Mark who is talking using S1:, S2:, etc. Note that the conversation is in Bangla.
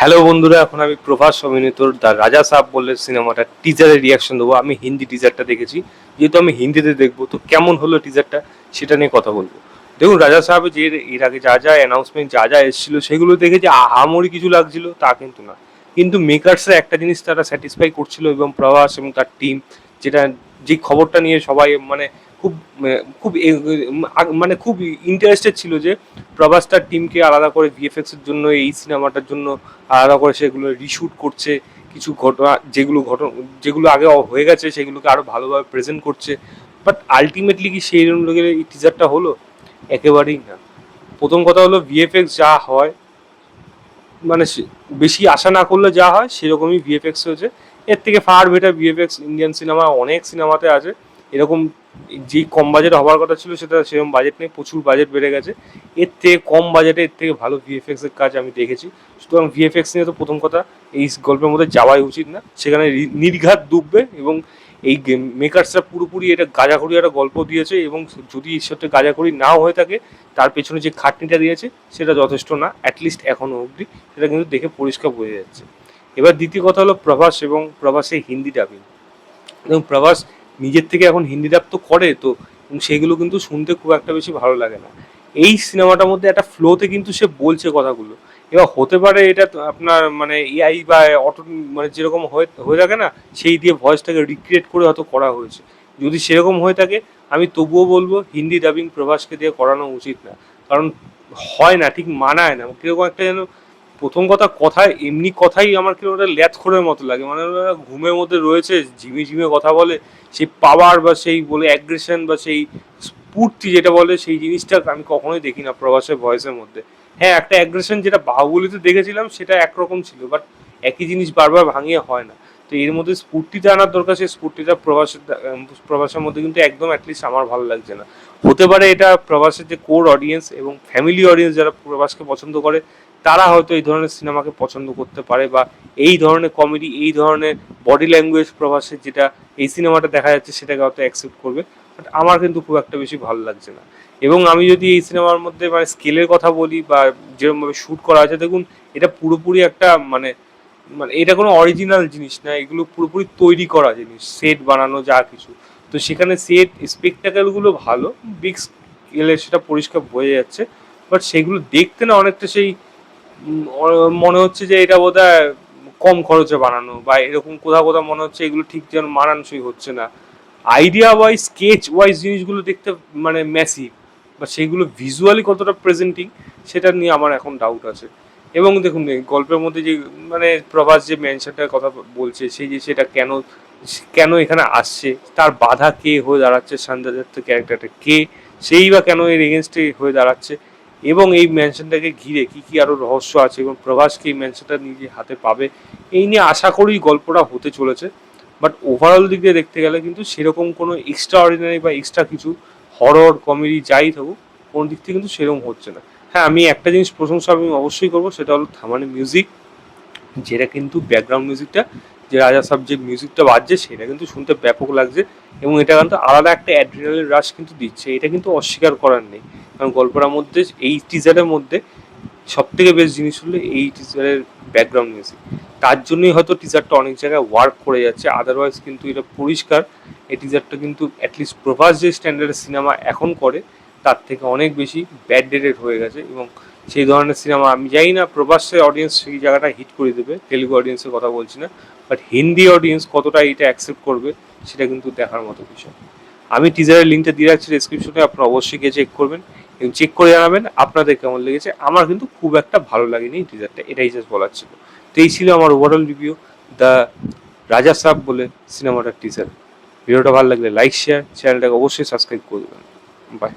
S1: হ্যালো বন্ধুরা, এখন আমি প্রভাস অভিনীতর দ্য রাজা সাব বলে সিনেমাটা টিজারের রিয়াকশন দেবো। আমি হিন্দি টিজারটা দেখেছি, যেহেতু আমি হিন্দিতে দেখবো তো কেমন হলো টিজারটা সেটা নিয়ে কথা বলবো। দেখুন, রাজা সাহেবের যে এর আগে যা যা অ্যানাউন্সমেন্ট যা যা এসেছিল সেগুলো দেখে যে আহামরি কিছু লাগছিল তা কিন্তু না, কিন্তু মেকার্সরা একটা জিনিস তারা স্যাটিসফাই করছিল এবং প্রভাস এবং তার টিম যেটা যে খবরটা নিয়ে সবাই মানে খুব খুব মানে খুব ইন্টারেস্টেড ছিল যে প্রভাস তার টিমকে আলাদা করে ভিএফএক্স এর জন্য এই সিনেমাটার জন্য আলাদা করে সেগুলো রিশুট করছে, কিছু ঘটনা যেগুলো আগে হয়ে গেছে সেগুলোকে আরো ভালোভাবে প্রেজেন্ট করছে। বাট আলটিমেটলি কি সেই লোকের এই টিজারটা হলো? একেবারেই না। প্রথম কথা হলো ভিএফএক্স যা হয় মানে বেশি আশা না করলে যা হয় সেরকমই ভিএফএক্স হয়েছে। এর থেকে far better VFX Indian cinema অনেক সিনেমাতে আছে। এরকম যেই কম বাজেট হওয়ার কথা ছিল সেটা সেরকম বাজেট নেই, প্রচুর বাজেট বেড়ে গেছে। এর থেকে কম বাজেটে এর থেকে ভালো ভিএফএক্স এর কাজ আমি দেখেছি। সুতরাং ভিএফএক্স নিয়ে তো প্রথম কথা এই গল্পের মধ্যে যাওয়াই উচিত না, সেখানে নির্ঘাত ডুববে। এবং এই মেকার্সরা পুরোপুরি এটা গাঁজাখড়ি একটা গল্প দিয়েছে, এবং যদি ঈশ্বরটা গাঁজাখড়ি নাও হয়ে থাকে তার পেছনে যে খাটনিটা দিয়েছে সেটা যথেষ্ট না, অ্যাটলিস্ট এখনো অবধি সেটা কিন্তু দেখে পরিষ্কার বোঝা যাচ্ছে। এবার দ্বিতীয় কথা হলো প্রভাস এবং প্রভাসের হিন্দি ডাবিং। এবং প্রভাস নিজের থেকে এখন হিন্দি ডাব তো করে তো, সেগুলো কিন্তু শুনতে খুব একটা বেশি ভালো লাগে না। এই সিনেমাটার মধ্যে একটা ফ্লোতে কিন্তু সে বলছে কথাগুলো। এবার হতে পারে এটা আপনার মানে এআই বা অটো মানে যেরকম হয়ে থাকে না, সেই দিয়ে ভয়েসটাকে রিক্রিয়েট করে হয়তো করা হয়েছে। যদি সেরকম হয়ে থাকে আমি তবুও বলবো হিন্দি ডাবিং প্রভাসকে দিয়ে করানো উচিত না, কারণ হয় না, ঠিক মানায় না। কিরকম একটা যেন প্রথম কথা কথায় এমনি কথাই আমার কিরকম একটা ল্যাথখোরের মতো লাগে, মানে ওরা ঘুমের মধ্যে রয়েছে, ঝিমে ঝিমে কথা বলে। সেই পাওয়ার বা সেই বলে অ্যাগ্রেশন বা সেই স্ফূর্তি যেটা বলে সেই জিনিসটা আমি কখনোই দেখি না প্রভাসের ভয়েসের মধ্যে। হ্যাঁ, একটা অ্যাগ্রেশন যেটা বাহুবলীতে দেখেছিলাম সেটা একরকম ছিল, বাট একই জিনিস বারবার ভাঙিয়ে হয় না। তো এর মধ্যে স্ফূর্তিটা আনার দরকার, সেই স্ফূর্তিটা প্রভাসের মধ্যে কিন্তু একদম অ্যাটলিস্ট আমার ভালো লাগছে না। হতে পারে এটা প্রভাসের যে কোর অডিয়েন্স এবং ফ্যামিলি অডিয়েন্স যারা প্রভাসকে পছন্দ করে তারা হয়তো এই ধরনের সিনেমাকে পছন্দ করতে পারে, বা এই ধরনের কমেডি, এই ধরনের বডি ল্যাঙ্গুয়েজ প্রভাসের যেটা এই সিনেমাটা দেখা যাচ্ছে সেটাকে হয়তো অ্যাকসেপ্ট করবে। বাট আমার কিন্তু খুব একটা বেশি ভালো লাগছে না। এবং আমি যদি এই সিনেমার মধ্যে মানে স্কেলের কথা বলি বা যেরকমভাবে শ্যুট করা আছে, দেখুন এটা পুরোপুরি একটা মানে মানে এটা কোনো অরিজিনাল জিনিস না, এগুলো পুরোপুরি তৈরি করা জিনিস, সেট বানানো যা কিছু। তো সেখানে সেট স্পেকটাকেলগুলো ভালো, বিগ স্কেলে সেটা পরিষ্কার বোঝা যাচ্ছে। বাট সেগুলো দেখতে না অনেকটা সেই মনে হচ্ছে যে এটা বোধহয় কম খরচে বানানো, বা এরকম কোথাও কোথাও মনে হচ্ছে এগুলো ঠিক যেন মানানসই হচ্ছে না। আইডিয়া ওয়াইজ স্কেচ ওয়াইজ জিনিসগুলো দেখতে মানে ম্যাসিভ, বা সেগুলো ভিজুয়ালি কতটা প্রেজেন্টিং সেটা নিয়ে আমার এখন ডাউট আছে। এবং দেখুন এই গল্পের মধ্যে যে মানে প্রভাস যে ম্যানশনটার কথা বলছে, সেই যে সেটা কেন কেন এখানে আসছে, তার বাধা কে হয়ে দাঁড়াচ্ছে, সঞ্জয় দত্ত ক্যারেক্টারটা কে, সেই বা কেন এর এগেনস্টে হয়ে দাঁড়াচ্ছে, এবং এই ম্যানশনটাকে ঘিরে কি কি আরো রহস্য আছে, এবং প্রভাসকে এই ম্যানশনটা নিজে হাতে পাবে এই নিয়ে আশা করি গল্পটা হতে চলেছে। বাট ওভারঅল দিক দিয়ে দেখতে গেলে কিন্তু সেরকম কোনো এক্সট্রা অর্ডিনারি বা এক্সট্রা কিছু হরর কমেডি যাই থাকুক কোনো দিক থেকে কিন্তু সেরকম হচ্ছে না। হ্যাঁ, আমি একটা জিনিস প্রশংসা আমি অবশ্যই করবো, সেটা হলো থামানের মিউজিক, যেটা কিন্তু ব্যাকগ্রাউন্ড মিউজিকটা যে রাজা সাব যে মিউজিকটা বাজছে সেটা কিন্তু শুনতে ব্যাপক লাগছে, এবং এটা কিন্তু আলাদা একটা অ্যাড্রিনালিন রাশ কিন্তু দিচ্ছে, এটা কিন্তু অস্বীকার করার নেই। কারণ গল্পটার মধ্যে এই টিজারের মধ্যে সব থেকে বেস্ট জিনিস হলো এই টিজারের ব্যাকগ্রাউন্ড মিউজিক। তার জন্যই হয়তো টিজারটা অনেক জায়গায় ওয়ার্ক করে যাচ্ছে, আদারওয়াইজ কিন্তু এটা পরিষ্কার এই টিজারটা কিন্তু অ্যাটলিস্ট প্রভাস যে স্ট্যান্ডার্ডের সিনেমা এখন করে তার থেকে অনেক বেশি ব্যাড ডেটেড হয়ে গেছে। এবং সেই ধরনের সিনেমা আমি জানি না প্রভাসের অডিয়েন্স সেই জায়গাটা হিট করে দেবে, তেলুগু অডিয়েন্সের কথা বলছি না, বাট হিন্দি অডিয়েন্স কতটা এটা অ্যাকসেপ্ট করবে সেটা কিন্তু দেখার মতো বিষয়। আমি টিজারের লিঙ্কটা দিয়ে রাখছি ডেসক্রিপশনে, আপনারা অবশ্যই গিয়ে চেক করবেন এবং চেক করে জানাবেন আপনাদের কেমন লেগেছে। আমার কিন্তু খুব একটা ভালো লাগেনি টিজারটা, এটাই জাস্ট বলার ছিল। তো এই ছিল আমার ওভারঅল রিভিউ দ্য রাজা সাব বলে সিনেমাটার টিজার। ভিডিওটা ভালো লাগলে লাইক শেয়ার, চ্যানেলটাকে অবশ্যই সাবস্ক্রাইব করে দেবেন। বাই।